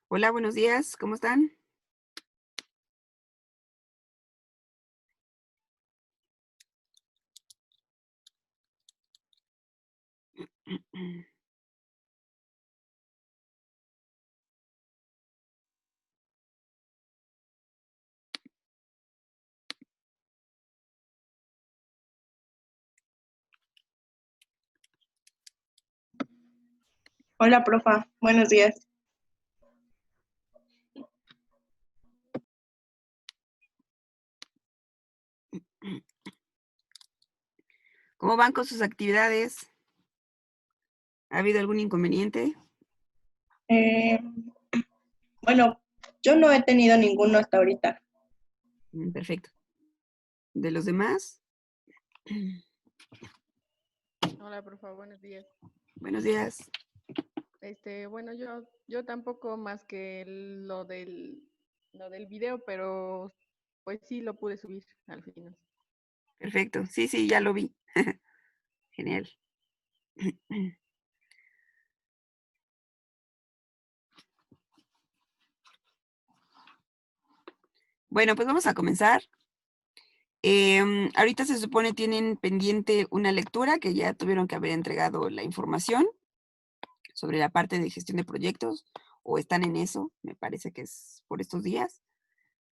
Hola, buenos días, ¿cómo están? Hola, profa. Buenos días. ¿Cómo van con sus actividades? ¿Ha habido algún inconveniente? Eh, bueno, yo no he tenido ninguno hasta ahorita. Perfecto. ¿De los demás? Hola, profa, buenos días. Buenos días. Bueno, yo tampoco más que lo del video, pero pues sí lo pude subir al final. Perfecto. Sí, sí, ya lo vi. Genial. Bueno, pues vamos a comenzar. Ahorita se supone tienen pendiente una lectura que ya tuvieron que haber entregado la información sobre la parte de gestión de proyectos o están en eso, me parece que es por estos días.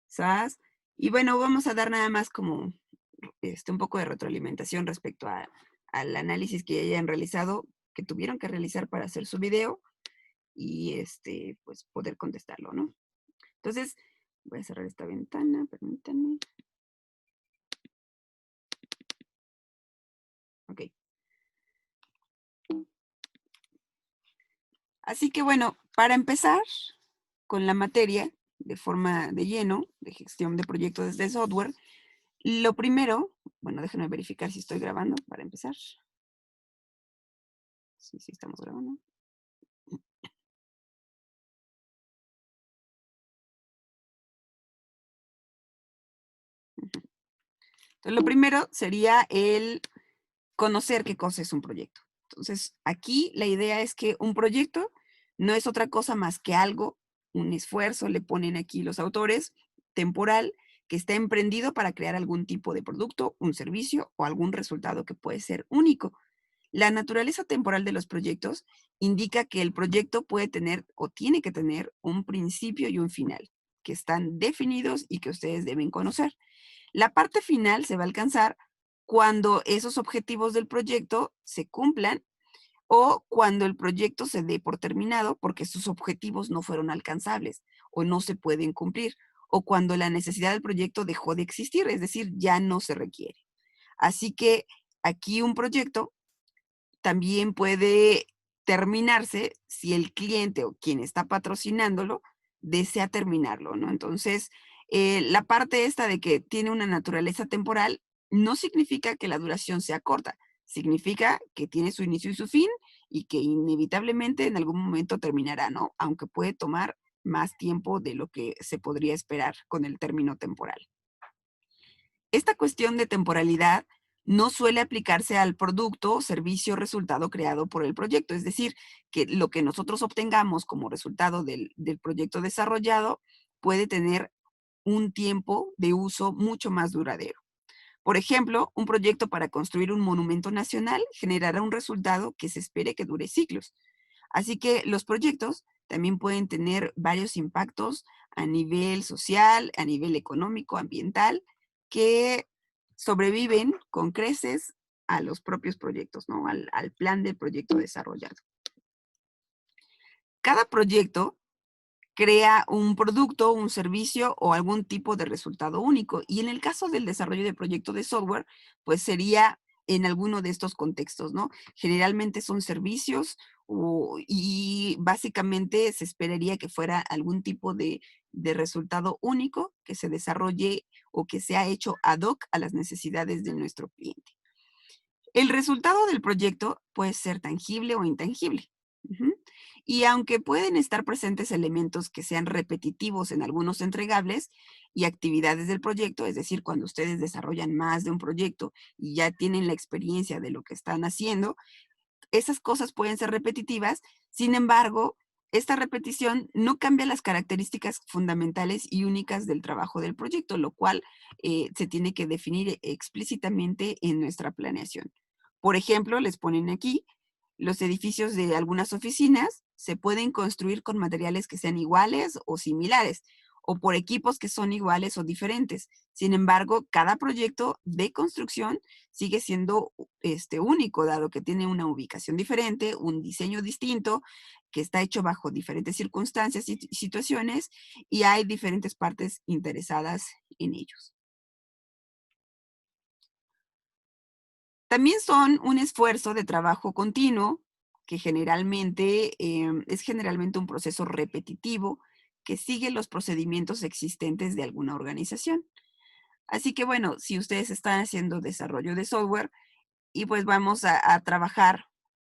¿Sabes? Y bueno, vamos a dar nada más como un poco de retroalimentación respecto al análisis que hayan realizado, que tuvieron que realizar para hacer su video y pues poder contestarlo, ¿no? Entonces, voy a cerrar esta ventana, permítanme. Ok. Así que bueno, para empezar con la materia de forma de lleno, de gestión de proyectos de software, lo primero, bueno, déjenme verificar si estoy grabando para empezar. Sí, sí, estamos grabando. Entonces, lo primero sería el conocer qué cosa es un proyecto. Entonces, aquí la idea es que un proyecto no es otra cosa más que algo, un esfuerzo, le ponen aquí los autores, temporal, que está emprendido para crear algún tipo de producto, un servicio o algún resultado que puede ser único. La naturaleza temporal de los proyectos indica que el proyecto puede tener o tiene que tener un principio y un final, que están definidos y que ustedes deben conocer. La parte final se va a alcanzar cuando esos objetivos del proyecto se cumplan o cuando el proyecto se dé por terminado porque sus objetivos no fueron alcanzables o no se pueden cumplir, o cuando la necesidad del proyecto dejó de existir, es decir, ya no se requiere. Así que aquí un proyecto también puede terminarse si el cliente o quien está patrocinándolo desea terminarlo, ¿no? Entonces, la parte esta de que tiene una naturaleza temporal no significa que la duración sea corta, significa que tiene su inicio y su fin y que inevitablemente en algún momento terminará, ¿no? Aunque puede tomar más tiempo de lo que se podría esperar con el término temporal. Esta cuestión de temporalidad no suele aplicarse al producto, servicio, resultado creado por el proyecto. Es decir, que lo que nosotros obtengamos como resultado del proyecto desarrollado puede tener un tiempo de uso mucho más duradero. Por ejemplo, un proyecto para construir un monumento nacional generará un resultado que se espere que dure siglos. Así que los proyectos también pueden tener varios impactos a nivel social, a nivel económico, ambiental, que sobreviven con creces a los propios proyectos, ¿no? Al plan del proyecto desarrollado. Cada proyecto crea un producto, un servicio o algún tipo de resultado único. Y en el caso del desarrollo de proyecto de software, pues sería en alguno de estos contextos, ¿no? Generalmente son servicios y básicamente se esperaría que fuera algún tipo de resultado único que se desarrolle o que sea hecho ad hoc a las necesidades de nuestro cliente. El resultado del proyecto puede ser tangible o intangible. Ujú. Y aunque pueden estar presentes elementos que sean repetitivos en algunos entregables y actividades del proyecto, es decir, cuando ustedes desarrollan más de un proyecto y ya tienen la experiencia de lo que están haciendo, esas cosas pueden ser repetitivas. Sin embargo, esta repetición no cambia las características fundamentales y únicas del trabajo del proyecto, lo cual se tiene que definir explícitamente en nuestra planeación. Por ejemplo, les ponen aquí, los edificios de algunas oficinas se pueden construir con materiales que sean iguales o similares, o por equipos que son iguales o diferentes. Sin embargo, cada proyecto de construcción sigue siendo único, dado que tiene una ubicación diferente, un diseño distinto, que está hecho bajo diferentes circunstancias y situaciones, y hay diferentes partes interesadas en ellos. También son un esfuerzo de trabajo continuo, que generalmente es generalmente un proceso repetitivo que sigue los procedimientos existentes de alguna organización. Así que bueno, si ustedes están haciendo desarrollo de software y pues vamos a trabajar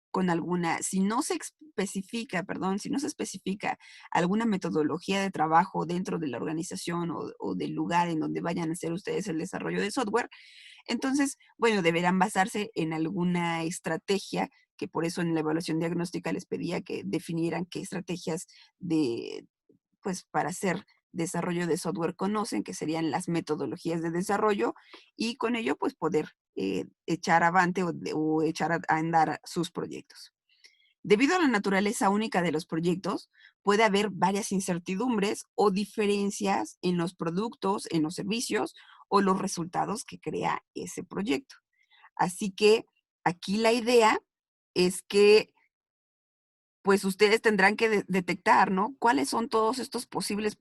con alguna, si no se especifica alguna metodología de trabajo dentro de la organización o del lugar en donde vayan a hacer ustedes el desarrollo de software, entonces, bueno, deberán basarse en alguna estrategia, que por eso en la evaluación diagnóstica les pedía que definieran qué estrategias pues para hacer desarrollo de software conocen, que serían las metodologías de desarrollo, y con ello pues poder echar avante o echar a andar sus proyectos. Debido a la naturaleza única de los proyectos, puede haber varias incertidumbres o diferencias en los productos, en los servicios o los resultados que crea ese proyecto. Así que aquí la idea es que pues ustedes tendrán que detectar, ¿no? ¿Cuáles son todos estos posibles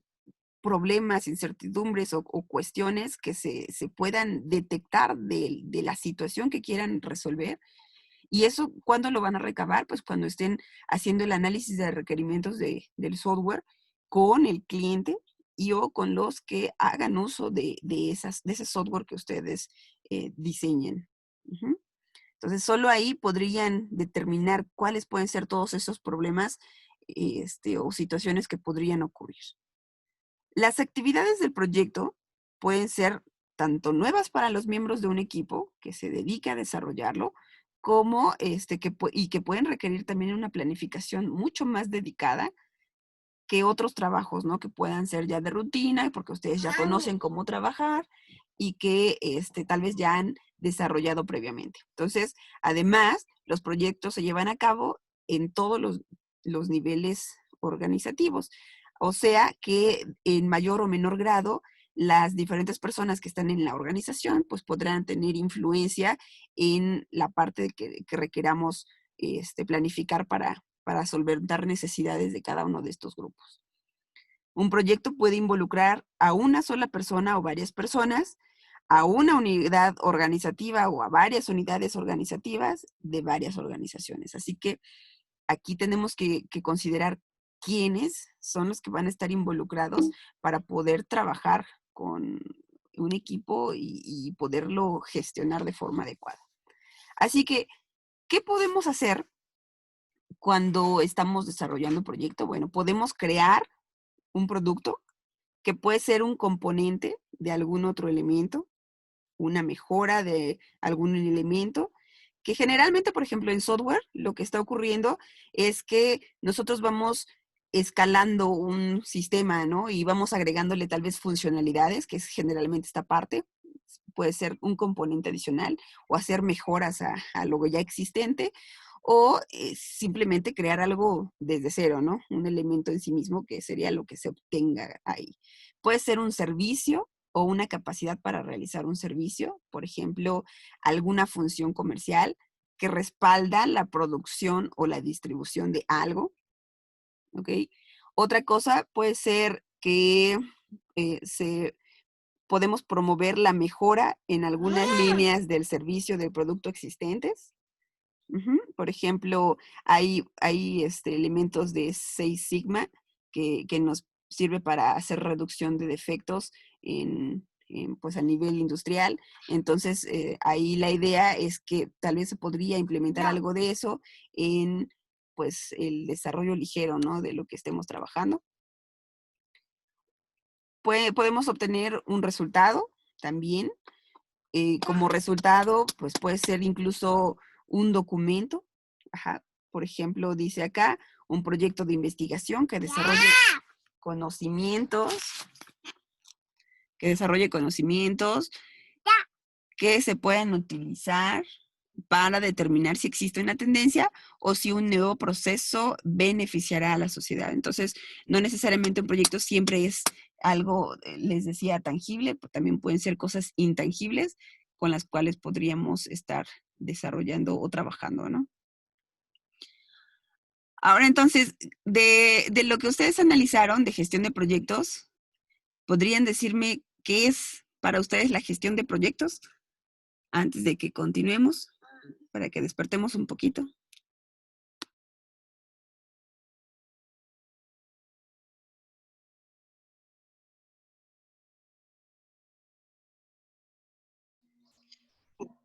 problemas, incertidumbres o cuestiones que se puedan detectar de la situación que quieran resolver? Y eso, ¿cuándo lo van a recabar? Pues cuando estén haciendo el análisis de requerimientos del software con el cliente y o con los que hagan uso de ese software que ustedes diseñen. Ujú. Entonces, solo ahí podrían determinar cuáles pueden ser todos esos problemas o situaciones que podrían ocurrir. Las actividades del proyecto pueden ser tanto nuevas para los miembros de un equipo que se dedique a desarrollarlo, como que pueden requerir también una planificación mucho más dedicada que otros trabajos, ¿no? Que puedan ser ya de rutina, porque ustedes ya conocen cómo trabajar y que tal vez ya han desarrollado previamente. Entonces, además, los proyectos se llevan a cabo en todos los niveles organizativos. O sea que en mayor o menor grado, las diferentes personas que están en la organización, pues podrán tener influencia en la parte que requeramos planificar para solventar necesidades de cada uno de estos grupos. Un proyecto puede involucrar a una sola persona o varias personas, a una unidad organizativa o a varias unidades organizativas de varias organizaciones. Así que aquí tenemos que considerar quiénes son los que van a estar involucrados para poder trabajar con un equipo y poderlo gestionar de forma adecuada. Así que, ¿qué podemos hacer cuando estamos desarrollando un proyecto? Bueno, podemos crear un producto que puede ser un componente de algún otro elemento, una mejora de algún elemento, que generalmente, por ejemplo, en software, lo que está ocurriendo es que nosotros vamos escalando un sistema, ¿no? Y vamos agregándole tal vez funcionalidades, que es generalmente esta parte. Puede ser un componente adicional o hacer mejoras a lo ya existente o simplemente crear algo desde cero, ¿no? Un elemento en sí mismo que sería lo que se obtenga ahí. Puede ser un servicio o una capacidad para realizar un servicio, por ejemplo, alguna función comercial que respalda la producción o la distribución de algo, ¿ok? Otra cosa puede ser que podemos promover la mejora en algunas líneas del servicio del producto existentes. Por ejemplo, hay elementos de Six Sigma que nos sirve para hacer reducción de defectos pues a nivel industrial. Entonces, ahí la idea es que tal vez se podría implementar algo de eso en pues el desarrollo ligero, ¿no? De lo que estemos trabajando. Podemos obtener un resultado también. Como resultado, pues puede ser incluso un documento. Ajá. Por ejemplo, dice acá, un proyecto de investigación que desarrolle conocimientos, que se puedan utilizar para determinar si existe una tendencia o si un nuevo proceso beneficiará a la sociedad. Entonces, no necesariamente un proyecto siempre es algo, les decía, tangible, pues también pueden ser cosas intangibles con las cuales podríamos estar desarrollando o trabajando, ¿no? Ahora, entonces, de lo que ustedes analizaron de gestión de proyectos, ¿podrían decirme qué es para ustedes la gestión de proyectos? Antes de que continuemos, para que despertemos un poquito.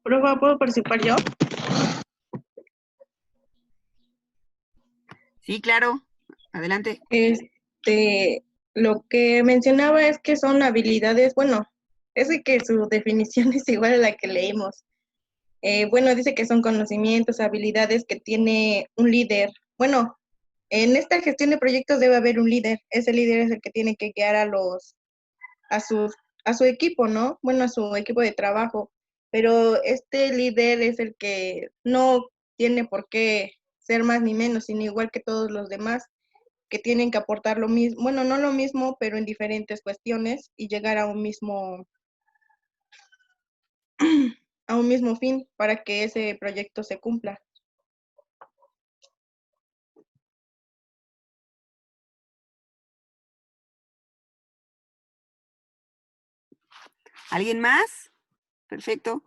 Prueba, ¿puedo participar yo? Sí, claro. Adelante. Lo que mencionaba es que son habilidades, bueno, es que su definición es igual a la que leímos. Bueno, dice que son conocimientos, habilidades que tiene un líder. Bueno, en esta gestión de proyectos debe haber un líder. Ese líder es el que tiene que guiar a sus, a su equipo, ¿no? Bueno, a su equipo de trabajo. Pero este líder es el que no tiene por qué ser más ni menos, sino igual que todos los demás, que tienen que aportar lo mismo, bueno, no lo mismo, pero en diferentes cuestiones y llegar a un mismo fin para que ese proyecto se cumpla. ¿Alguien más? Perfecto.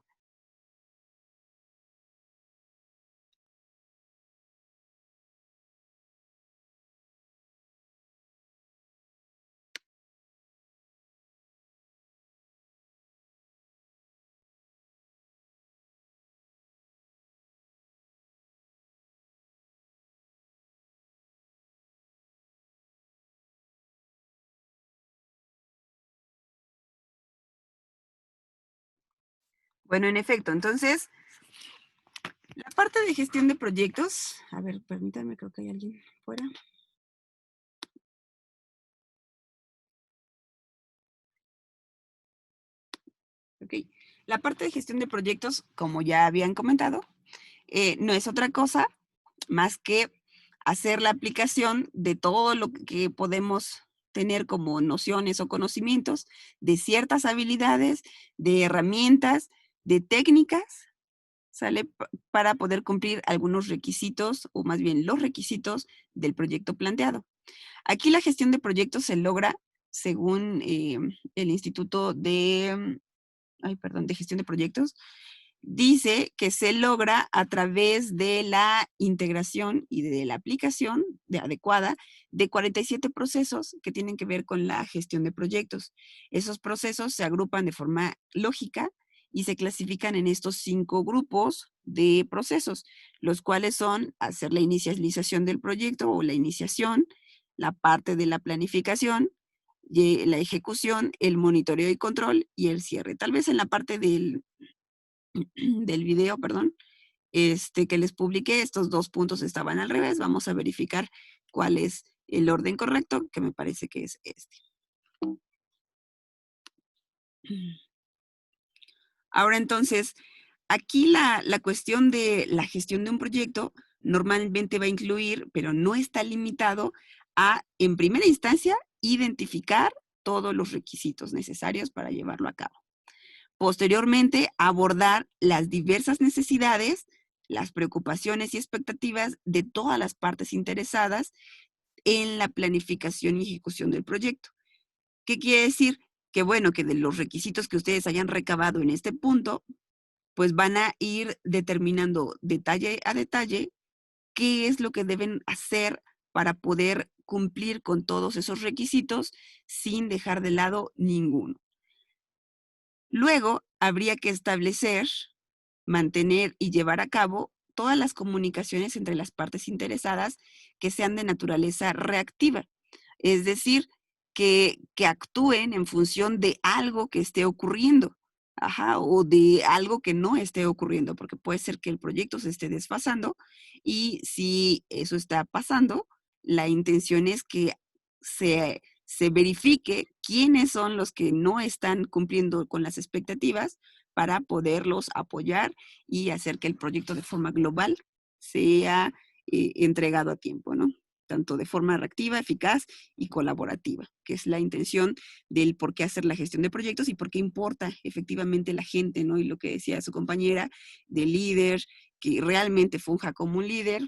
Bueno, en efecto, entonces, la parte de gestión de proyectos, a ver, permítanme, creo que hay alguien fuera. Ok. La parte de gestión de proyectos, como ya habían comentado, no es otra cosa más que hacer la aplicación de todo lo que podemos tener como nociones o conocimientos de ciertas habilidades, de herramientas, de técnicas, ¿sale? Para poder cumplir algunos requisitos, o más bien los requisitos del proyecto planteado. Aquí la gestión de proyectos se logra según el Instituto de, de Gestión de Proyectos, dice que se logra a través de la integración y de la aplicación adecuada de 47 procesos que tienen que ver con la gestión de proyectos. Esos procesos se agrupan de forma lógica y se clasifican en estos 5 grupos de procesos, los cuales son hacer la inicialización del proyecto o la iniciación, la parte de la planificación, la ejecución, el monitoreo y control y el cierre. Tal vez en la parte del video, perdón, que les publiqué, estos 2 puntos estaban al revés. Vamos a verificar cuál es el orden correcto, que me parece que es este. Ahora entonces, aquí la cuestión de la gestión de un proyecto normalmente va a incluir, pero no está limitado a, en primera instancia, identificar todos los requisitos necesarios para llevarlo a cabo. Posteriormente, abordar las diversas necesidades, las preocupaciones y expectativas de todas las partes interesadas en la planificación y ejecución del proyecto. ¿Qué quiere decir? Que bueno, que de los requisitos que ustedes hayan recabado en este punto, pues van a ir determinando detalle a detalle qué es lo que deben hacer para poder cumplir con todos esos requisitos sin dejar de lado ninguno. Luego, habría que establecer, mantener y llevar a cabo todas las comunicaciones entre las partes interesadas que sean de naturaleza reactiva. Es decir, que actúen en función de algo que esté ocurriendo, o de algo que no esté ocurriendo, porque puede ser que el proyecto se esté desfasando y si eso está pasando, la intención es que se verifique quiénes son los que no están cumpliendo con las expectativas para poderlos apoyar y hacer que el proyecto de forma global sea entregado a tiempo, ¿no? Tanto de forma reactiva, eficaz y colaborativa, que es la intención del por qué hacer la gestión de proyectos y por qué importa efectivamente la gente, ¿no? Y lo que decía su compañera, del líder, que realmente funja como un líder,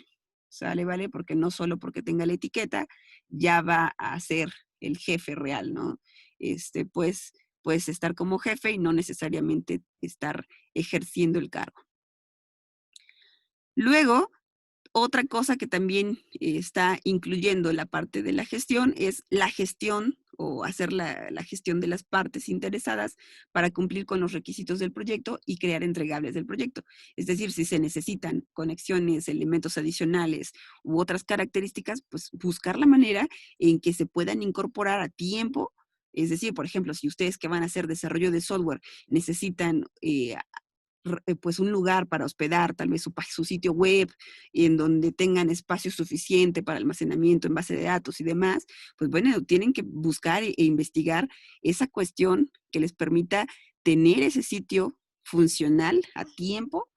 ¿sale? ¿Vale? Porque no solo porque tenga la etiqueta, ya va a ser el jefe real, ¿no? Pues puedes estar como jefe y no necesariamente estar ejerciendo el cargo. Luego, otra cosa que también está incluyendo la parte de la gestión es la gestión o hacer la gestión de las partes interesadas para cumplir con los requisitos del proyecto y crear entregables del proyecto. Es decir, si se necesitan conexiones, elementos adicionales u otras características, pues buscar la manera en que se puedan incorporar a tiempo. Es decir, por ejemplo, si ustedes que van a hacer desarrollo de software necesitan pues un lugar para hospedar, tal vez su sitio web, en donde tengan espacio suficiente para almacenamiento en base de datos y demás, pues bueno, tienen que buscar e investigar esa cuestión que les permita tener ese sitio funcional a tiempo,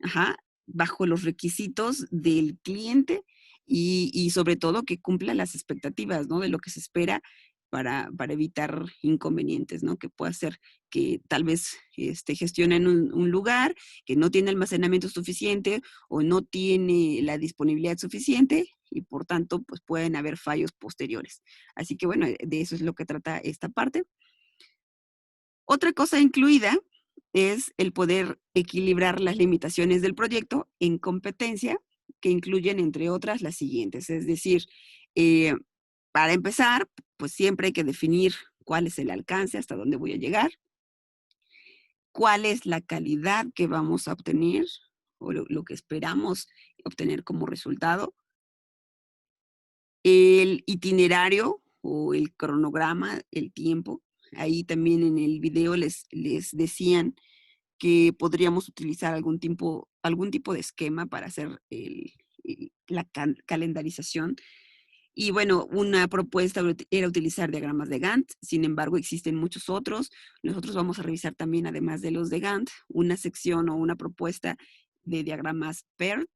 ajá, bajo los requisitos del cliente y sobre todo que cumpla las expectativas, ¿no? De lo que se espera para evitar inconvenientes, ¿no? Que pueda ser que tal vez gestionen un lugar que no tiene almacenamiento suficiente o no tiene la disponibilidad suficiente y por tanto pues pueden haber fallos posteriores. Así que bueno, de eso es lo que trata esta parte. Otra cosa incluida es el poder equilibrar las limitaciones del proyecto en competencia, que incluyen, entre otras, las siguientes. Es decir, eh, para empezar, pues siempre hay que definir cuál es el alcance, hasta dónde voy a llegar, cuál es la calidad que vamos a obtener o lo que esperamos obtener como resultado, el itinerario o el cronograma, el tiempo. Ahí también en el video les decían que podríamos utilizar algún tipo de esquema para hacer la calendarización. Y bueno, una propuesta era utilizar diagramas de Gantt, sin embargo existen muchos otros. Nosotros vamos a revisar también, además de los de Gantt, una sección o una propuesta de diagramas PERT,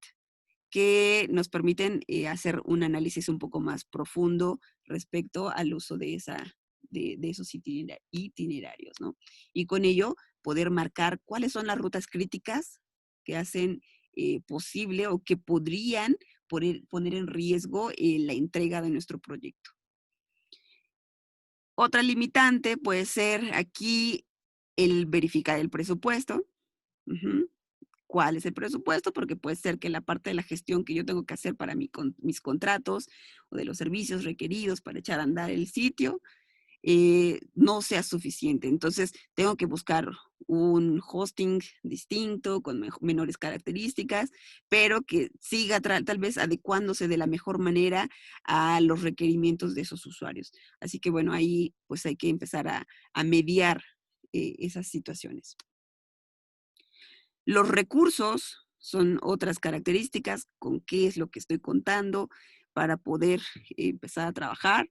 que nos permiten hacer un análisis un poco más profundo respecto al uso de esos itinerarios, ¿no? Y con ello poder marcar cuáles son las rutas críticas que hacen posible o que podrían poner en riesgo la entrega de nuestro proyecto. Otra limitante puede ser aquí el verificar el presupuesto. Uh-huh. ¿Cuál es el presupuesto? Porque puede ser que la parte de la gestión que yo tengo que hacer para mis contratos o de los servicios requeridos para echar a andar el sitio no sea suficiente. Entonces, tengo que buscar un hosting distinto, con menores características, pero que siga tal vez adecuándose de la mejor manera a los requerimientos de esos usuarios. Así que bueno, ahí pues hay que empezar a mediar esas situaciones. Los recursos son otras características, con qué es lo que estoy contando para poder empezar a trabajar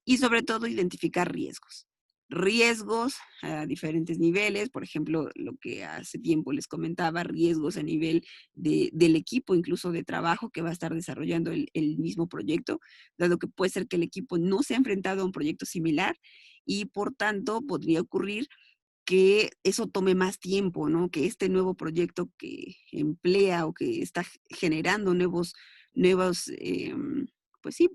y sobre todo identificar riesgos. Riesgos a diferentes niveles, por ejemplo, lo que hace tiempo les comentaba, riesgos a nivel del equipo, incluso de trabajo que va a estar desarrollando el mismo proyecto, dado que puede ser que el equipo no se ha enfrentado a un proyecto similar y por tanto podría ocurrir que eso tome más tiempo, ¿no? Que este nuevo proyecto que emplea o que está generando pues sí,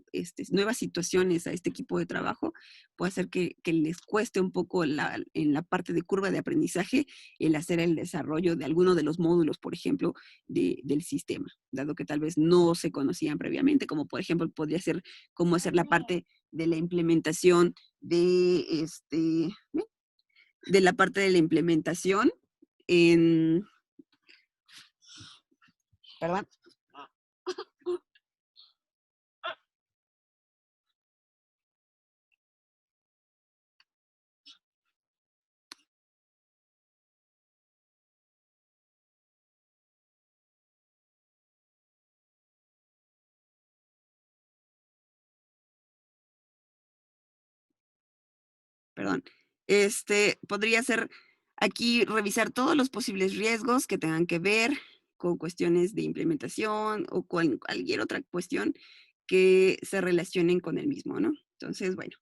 nuevas situaciones a este equipo de trabajo, puede hacer que les cueste un poco en la parte de curva de aprendizaje el hacer el desarrollo de alguno de los módulos, por ejemplo, del sistema, dado que tal vez no se conocían previamente, como por ejemplo podría ser cómo hacer la parte de la implementación de la parte de la implementación en, perdón, perdón, podría ser aquí revisar todos los posibles riesgos que tengan que ver con cuestiones de implementación o con cualquier otra cuestión que se relacionen con el mismo, ¿no? Entonces, bueno,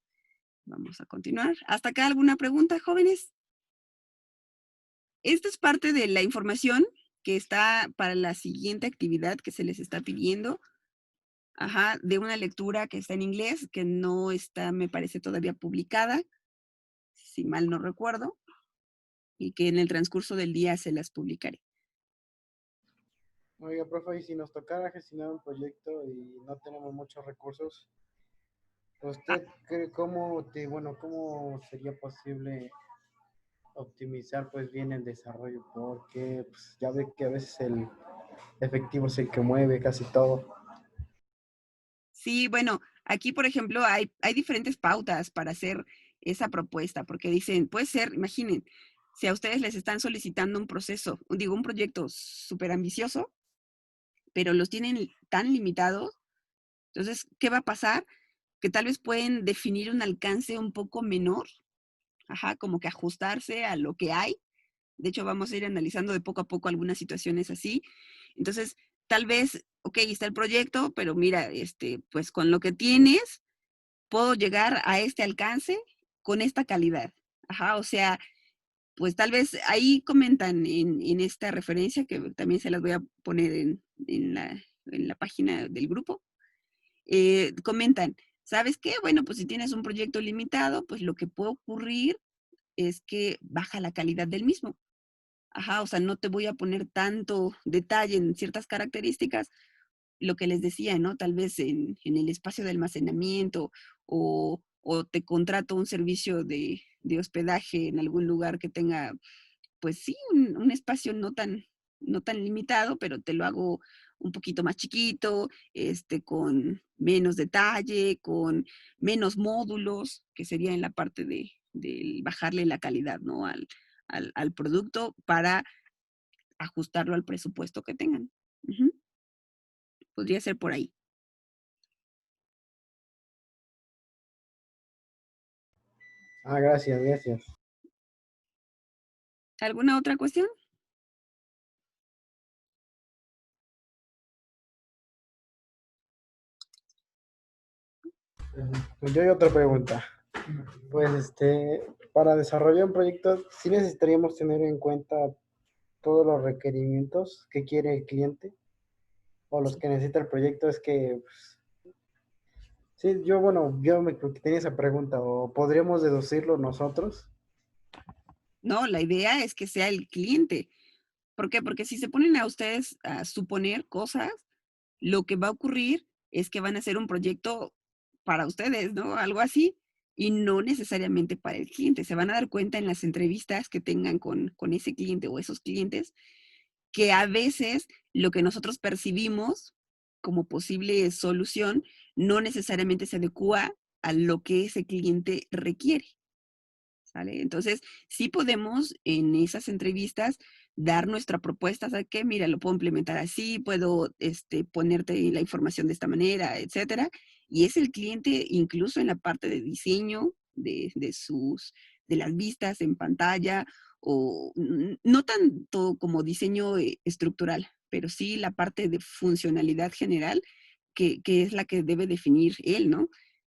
vamos a continuar. ¿Hasta acá alguna pregunta, jóvenes? Esto es parte de la información que está para la siguiente actividad que se les está pidiendo. Ajá, de una lectura que está en inglés, que no está, me parece, todavía publicada, si mal no recuerdo, y que en el transcurso del día se las publicaré. Oiga, profe, y si nos tocara gestionar un proyecto y no tenemos muchos recursos, ¿usted cree cómo sería posible optimizar pues bien el desarrollo? Porque pues, ya ve que a veces el efectivo es el que mueve casi todo. Sí, bueno, aquí, por ejemplo, hay diferentes pautas para hacer esa propuesta, porque dicen, puede ser, imaginen, si a ustedes les están solicitando un proceso, digo, un proyecto súper ambicioso, pero los tienen tan limitados, entonces, ¿qué va a pasar? Que tal vez pueden definir un alcance un poco menor, ajá, como que ajustarse a lo que hay. De hecho, vamos a ir analizando de poco a poco algunas situaciones así. Entonces, tal vez, ok, está el proyecto, pero mira, pues con lo que tienes, puedo llegar a este alcance con esta calidad. Ajá, o sea, pues tal vez ahí comentan en esta referencia, que también se las voy a poner en la página del grupo, comentan, ¿sabes qué? Bueno, pues si tienes un proyecto limitado, pues lo que puede ocurrir es que baja la calidad del mismo. Ajá, o sea, no te voy a poner tanto detalle en ciertas características, lo que les decía, ¿no? Tal vez en el espacio de almacenamiento o te contrato un servicio de hospedaje en algún lugar que tenga, pues sí, un espacio no tan limitado, pero te lo hago un poquito más chiquito, con menos detalle, con menos módulos, que sería en la parte de bajarle la calidad, ¿no? Al producto para ajustarlo al presupuesto que tengan. Ujú. Podría ser por ahí. Ah, gracias, gracias. ¿Alguna otra cuestión? Pues yo hay otra pregunta. Pues para desarrollar un proyecto, sí necesitaríamos tener en cuenta todos los requerimientos que quiere el cliente o los Sí. que necesita el proyecto. Es que, pues, sí, yo tenía esa pregunta, o podríamos deducirlo nosotros. No, la idea es que sea el cliente. ¿Por qué? Porque si se ponen a ustedes a suponer cosas, lo que va a ocurrir es que van a hacer un proyecto para ustedes, ¿no? Algo así, y no necesariamente para el cliente. Se van a dar cuenta en las entrevistas que tengan con ese cliente o esos clientes que a veces lo que nosotros percibimos como posible solución no necesariamente se adecua a lo que ese cliente requiere. ¿Sale? Entonces, sí podemos en esas entrevistas dar nuestra propuesta, ¿sabes qué? Mira, lo puedo implementar así, puedo ponerte la información de esta manera, etcétera. Y es el cliente, incluso en la parte de diseño de las vistas en pantalla, o no tanto como diseño estructural, pero sí la parte de funcionalidad general, que es la que debe definir él, ¿no?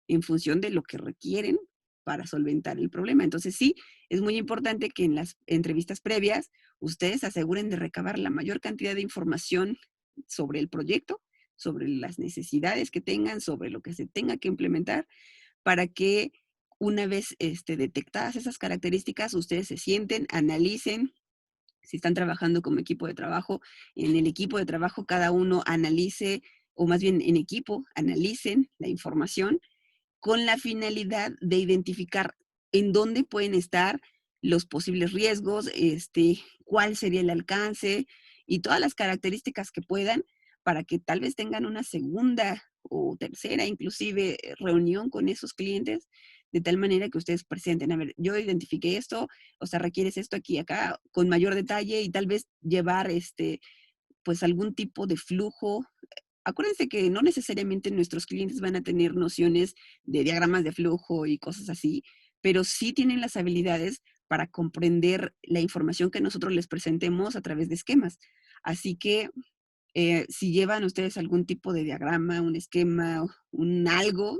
En función de lo que requieren para solventar el problema. Entonces, sí, es muy importante que en las entrevistas previas ustedes aseguren de recabar la mayor cantidad de información sobre el proyecto, sobre las necesidades que tengan, sobre lo que se tenga que implementar, para que una vez detectadas esas características, ustedes se sienten, analicen. Si están trabajando como equipo de trabajo, en el equipo de trabajo cada uno analice, o más bien en equipo, analicen la información con la finalidad de identificar en dónde pueden estar los posibles riesgos, cuál sería el alcance y todas las características que puedan, para que tal vez tengan una segunda o tercera inclusive reunión con esos clientes, de tal manera que ustedes presenten, a ver, yo identifiqué esto, o sea, requieres esto aquí y acá, con mayor detalle, y tal vez llevar pues algún tipo de flujo. Acuérdense que no necesariamente nuestros clientes van a tener nociones de diagramas de flujo y cosas así, pero sí tienen las habilidades para comprender la información que nosotros les presentemos a través de esquemas. Así que si llevan ustedes algún tipo de diagrama, un esquema, un algo,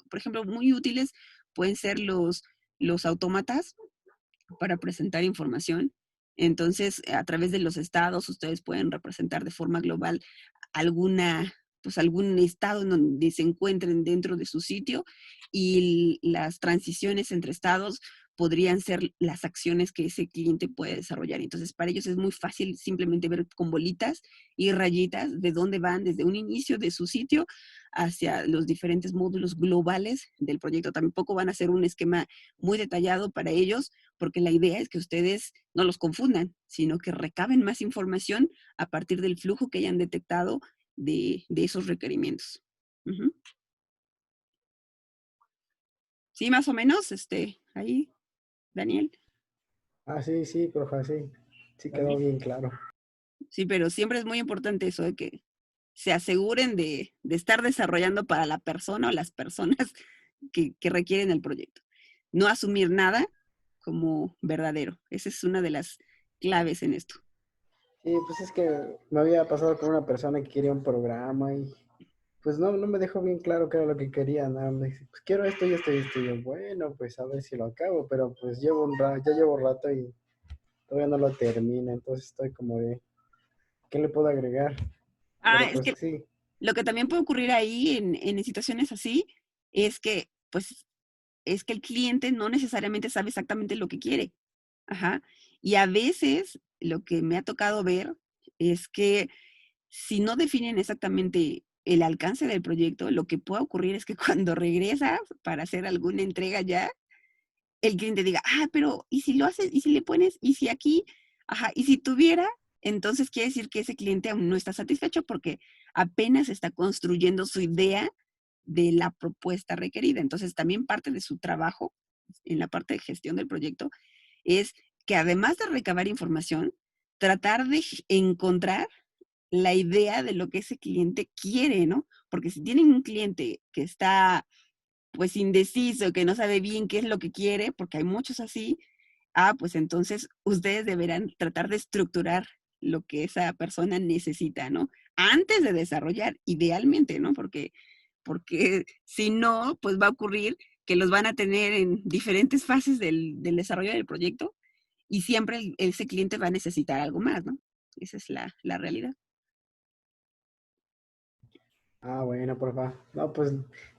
por ejemplo, muy útiles pueden ser los autómatas para presentar información. Entonces, a través de los estados, ustedes pueden representar de forma global algún estado en donde se encuentren dentro de su sitio, y las transiciones entre estados podrían ser las acciones que ese cliente puede desarrollar. Entonces, para ellos es muy fácil simplemente ver con bolitas y rayitas de dónde van desde un inicio de su sitio hacia los diferentes módulos globales del proyecto. Tampoco van a hacer un esquema muy detallado para ellos, porque la idea es que ustedes no los confundan, sino que recaben más información a partir del flujo que hayan detectado de esos requerimientos. Ujú. Sí, más o menos, ahí, Daniel. Ah, sí, sí, profe, sí. Sí quedó bien claro. Sí, pero siempre es muy importante eso de que se aseguren de estar desarrollando para la persona o las personas que requieren el proyecto. No asumir nada como verdadero. Esa es una de las claves en esto. Sí, pues es que me había pasado con una persona que quería un programa y pues no me dejó bien claro qué era lo que quería, nada, me dice, pues quiero esto y esto y esto, y yo, bueno, pues a ver si lo acabo, pero pues ya llevo rato y todavía no lo termino, entonces estoy como de, ¿qué le puedo agregar? Pero Es pues que sí, lo que también puede ocurrir ahí en situaciones así es que, pues, es que el cliente no necesariamente sabe exactamente lo que quiere. Ajá. Y a veces lo que me ha tocado ver es que si no definen exactamente el alcance del proyecto, lo que puede ocurrir es que cuando regresas para hacer alguna entrega ya, el cliente diga, pero ¿y si lo haces? ¿Y si le pones? ¿Y si aquí? Ajá, y si tuviera, entonces quiere decir que ese cliente aún no está satisfecho porque apenas está construyendo su idea de la propuesta requerida. Entonces, también parte de su trabajo en la parte de gestión del proyecto es que, además de recabar información, tratar de encontrar la idea de lo que ese cliente quiere, ¿no? Porque si tienen un cliente que está pues indeciso, que no sabe bien qué es lo que quiere, porque hay muchos así, pues entonces ustedes deberán tratar de estructurar lo que esa persona necesita, ¿no? Antes de desarrollar, idealmente, ¿no? Porque si no, pues va a ocurrir que los van a tener en diferentes fases del desarrollo del proyecto, y siempre ese cliente va a necesitar algo más, ¿no? Esa es la realidad. ah, bueno, porfa, no, pues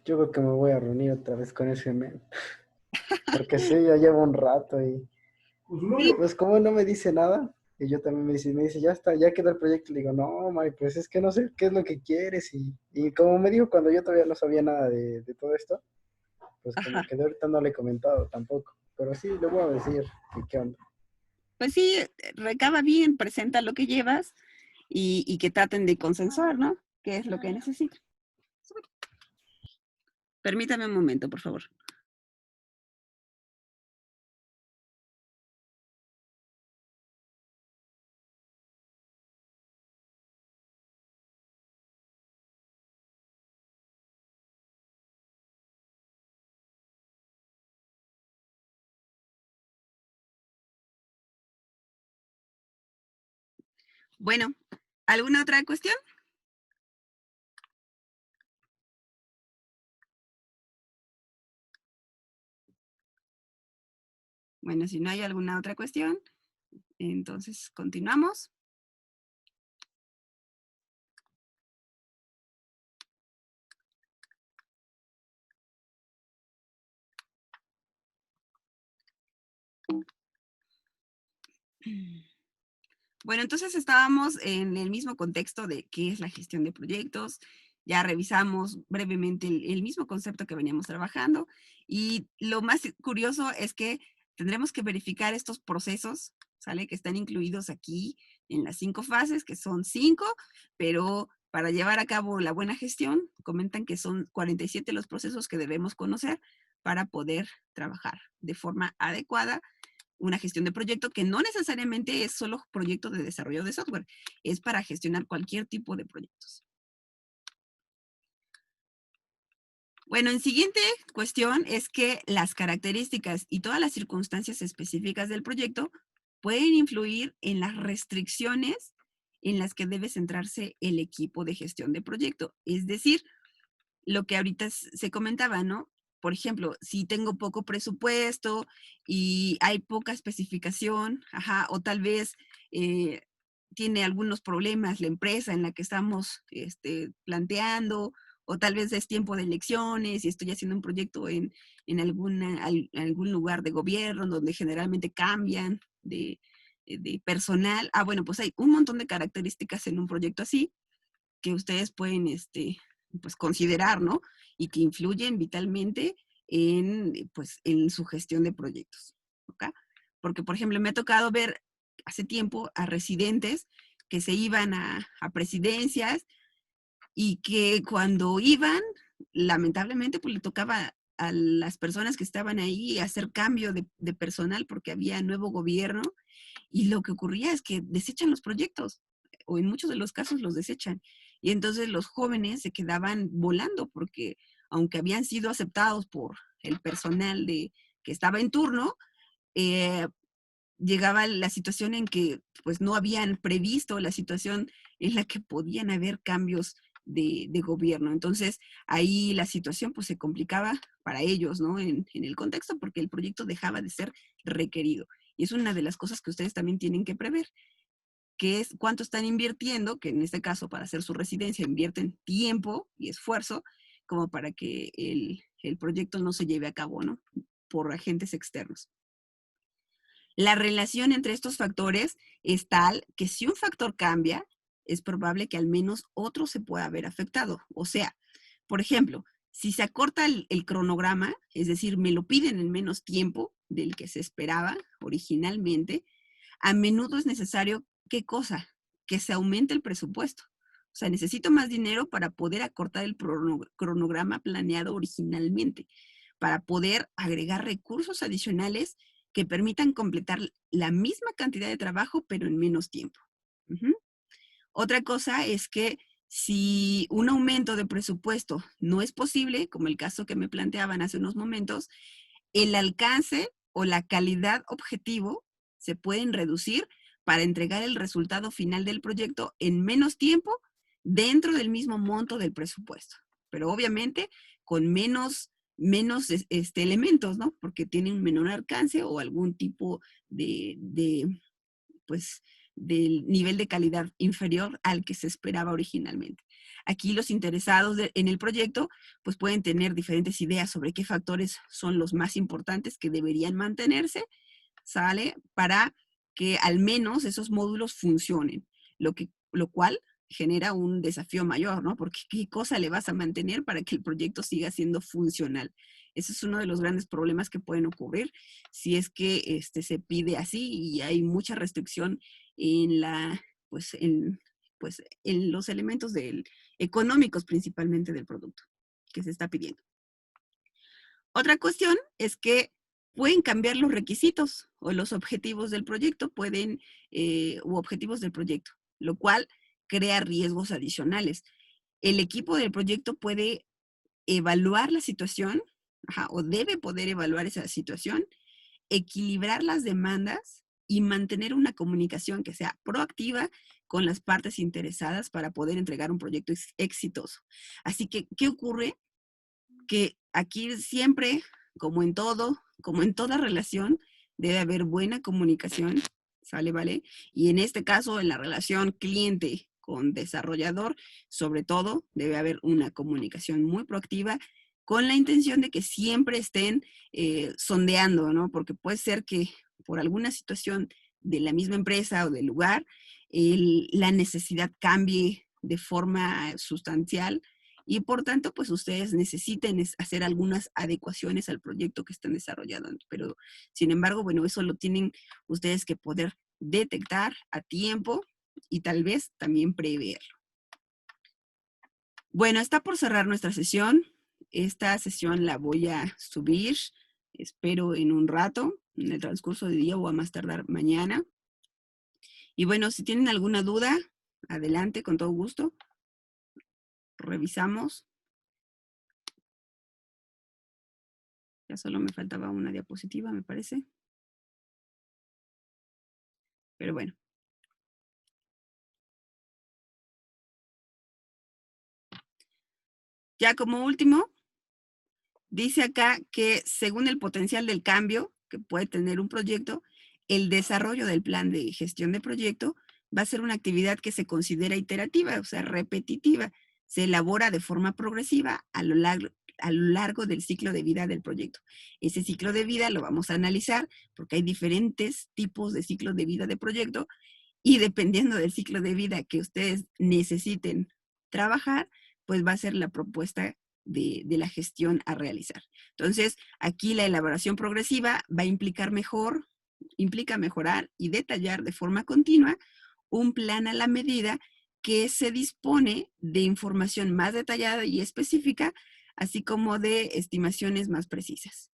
yo creo que me voy a reunir otra vez con ese men, porque sí, ya llevo un rato y pues como no me dice nada, y yo también me dice, ya está, ya quedó el proyecto, le digo, no, May, pues es que no sé qué es lo que quieres, y como me dijo cuando yo todavía no sabía nada de todo esto, pues como Ajá. que de ahorita no le he comentado tampoco, pero sí, le voy a decir qué onda. Pues sí, recaba bien, presenta lo que llevas y que traten de consensuar, ¿no? ¿Qué es lo que necesitan? Permítame un momento, por favor. Bueno, ¿alguna otra cuestión? Bueno, si no hay alguna otra cuestión, entonces continuamos. Bueno, entonces estábamos en el mismo contexto de qué es la gestión de proyectos. Ya revisamos brevemente el mismo concepto que veníamos trabajando, y lo más curioso es que tendremos que verificar estos procesos, ¿sale? Que están incluidos aquí en las 5 fases, que son 5, pero para llevar a cabo la buena gestión, comentan que son 47 los procesos que debemos conocer para poder trabajar de forma adecuada una gestión de proyecto, que no necesariamente es solo proyecto de desarrollo de software, es para gestionar cualquier tipo de proyectos. Bueno, en siguiente cuestión es que las características y todas las circunstancias específicas del proyecto pueden influir en las restricciones en las que debe centrarse el equipo de gestión de proyecto. Es decir, lo que ahorita se comentaba, ¿no? Por ejemplo, si tengo poco presupuesto y hay poca especificación, ajá, o tal vez eh, tiene algunos problemas la empresa en la que estamos planteando, o tal vez es tiempo de elecciones y estoy haciendo un proyecto en algún lugar de gobierno donde generalmente cambian de personal. Ah, bueno, pues hay un montón de características en un proyecto así que ustedes pueden pues considerar, ¿no? Y que influyen vitalmente pues, en su gestión de proyectos. ¿Ok? Porque, por ejemplo, me ha tocado ver hace tiempo a residentes que se iban a presidencias y que cuando iban, lamentablemente, pues le tocaba a las personas que estaban ahí hacer cambio de personal porque había nuevo gobierno y lo que ocurría es que desechan los proyectos o en muchos de los casos los desechan. Y entonces los jóvenes se quedaban volando porque aunque habían sido aceptados por el personal que estaba en turno, eh, llegaba la situación en que pues no habían previsto la situación en la que podían haber cambios de gobierno. Entonces ahí la situación pues se complicaba para ellos, ¿no? En el contexto porque el proyecto dejaba de ser requerido. Y es una de las cosas que ustedes también tienen que prever, que es cuánto están invirtiendo, que en este caso para hacer su residencia invierten tiempo y esfuerzo como para que el proyecto no se lleve a cabo, ¿no? Por agentes externos. La relación entre estos factores es tal que si un factor cambia, es probable que al menos otro se pueda ver afectado. O sea, por ejemplo, si se acorta el cronograma, es decir, me lo piden en menos tiempo del que se esperaba originalmente, a menudo es necesario, ¿qué cosa? Que se aumente el presupuesto. O sea, necesito más dinero para poder acortar el cronograma planeado originalmente, para poder agregar recursos adicionales que permitan completar la misma cantidad de trabajo, pero en menos tiempo. Uh-huh. Otra cosa es que si un aumento de presupuesto no es posible, como el caso que me planteaban hace unos momentos, el alcance o la calidad objetivo se pueden reducir para entregar el resultado final del proyecto en menos tiempo dentro del mismo monto del presupuesto. Pero obviamente con menos elementos, ¿no? Porque tienen un menor alcance o algún tipo pues, del nivel de calidad inferior al que se esperaba originalmente. Aquí los interesados en el proyecto pues pueden tener diferentes ideas sobre qué factores son los más importantes que deberían mantenerse, ¿sale? Para que al menos esos módulos funcionen, lo cual genera un desafío mayor, ¿no? Porque qué cosa le vas a mantener para que el proyecto siga siendo funcional. Ese es uno de los grandes problemas que pueden ocurrir si es que se pide así y hay mucha restricción en en los elementos económicos principalmente del producto que se está pidiendo. Otra cuestión es que pueden cambiar los requisitos o los objetivos del proyecto, u objetivos del proyecto, lo cual crea riesgos adicionales. El equipo del proyecto puede evaluar la situación, o debe poder evaluar esa situación, equilibrar las demandas y mantener una comunicación que sea proactiva con las partes interesadas para poder entregar un proyecto exitoso. Así que, ¿qué ocurre? Que aquí siempre, como en todo, como en toda relación, debe haber buena comunicación, ¿sale? ¿Vale? Y en este caso, en la relación cliente con desarrollador, sobre todo, debe haber una comunicación muy proactiva con la intención de que siempre estén sondeando, ¿no? Porque puede ser que por alguna situación de la misma empresa o del lugar, la necesidad cambie de forma sustancial y por tanto, pues ustedes necesiten hacer algunas adecuaciones al proyecto que están desarrollando. Pero, sin embargo, bueno, eso lo tienen ustedes que poder detectar a tiempo y tal vez también preverlo. Bueno, está por cerrar nuestra sesión. Esta sesión la voy a subir, espero en un rato, en el transcurso del día o a más tardar mañana. Y bueno, si tienen alguna duda, adelante, con todo gusto. Revisamos. Ya solo me faltaba una diapositiva, me parece. Pero bueno. Ya como último, dice acá que según el potencial del cambio que puede tener un proyecto, el desarrollo del plan de gestión de proyecto va a ser una actividad que se considera iterativa, o sea, repetitiva. Se elabora de forma progresiva a lo largo del ciclo de vida del proyecto. Ese ciclo de vida lo vamos a analizar porque hay diferentes tipos de ciclo de vida de proyecto y dependiendo del ciclo de vida que ustedes necesiten trabajar, pues va a ser la propuesta de la gestión a realizar. Entonces, aquí la elaboración progresiva va a implica mejorar y detallar de forma continua un plan a la medida que se dispone de información más detallada y específica, así como de estimaciones más precisas.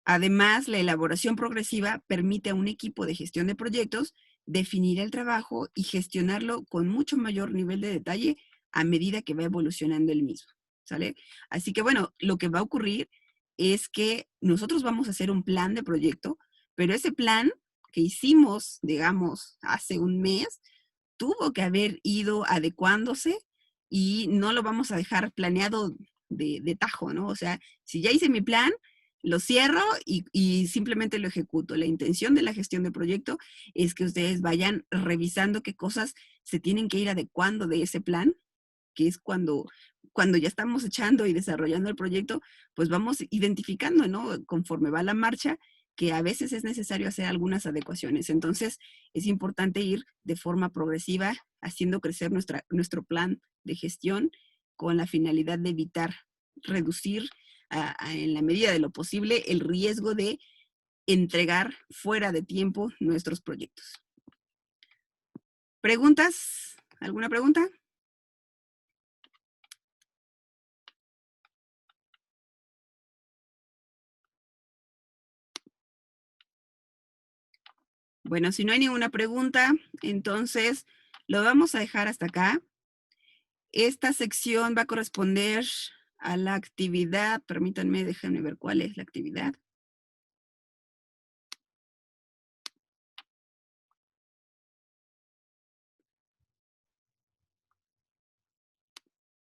Además, la elaboración progresiva permite a un equipo de gestión de proyectos definir el trabajo y gestionarlo con mucho mayor nivel de detalle a medida que va evolucionando el mismo, ¿sale? Así que bueno, lo que va a ocurrir es que nosotros vamos a hacer un plan de proyecto, pero ese plan que hicimos, digamos, hace un mes, tuvo que haber ido adecuándose y no lo vamos a dejar planeado de tajo, ¿no? O sea, si ya hice mi plan, lo cierro y simplemente lo ejecuto. La intención de la gestión de proyecto es que ustedes vayan revisando qué cosas se tienen que ir adecuando de ese plan, que es cuando ya estamos echando y desarrollando el proyecto, pues vamos identificando, ¿no? Conforme va la marcha, que a veces es necesario hacer algunas adecuaciones. Entonces, es importante ir de forma progresiva, haciendo crecer nuestro plan de gestión con la finalidad de evitar, reducir en la medida de lo posible el riesgo de entregar fuera de tiempo nuestros proyectos. ¿Preguntas? ¿Alguna pregunta? Bueno, si no hay ninguna pregunta, entonces lo vamos a dejar hasta acá. Esta sección va a corresponder a la actividad, permítanme, déjenme ver cuál es la actividad.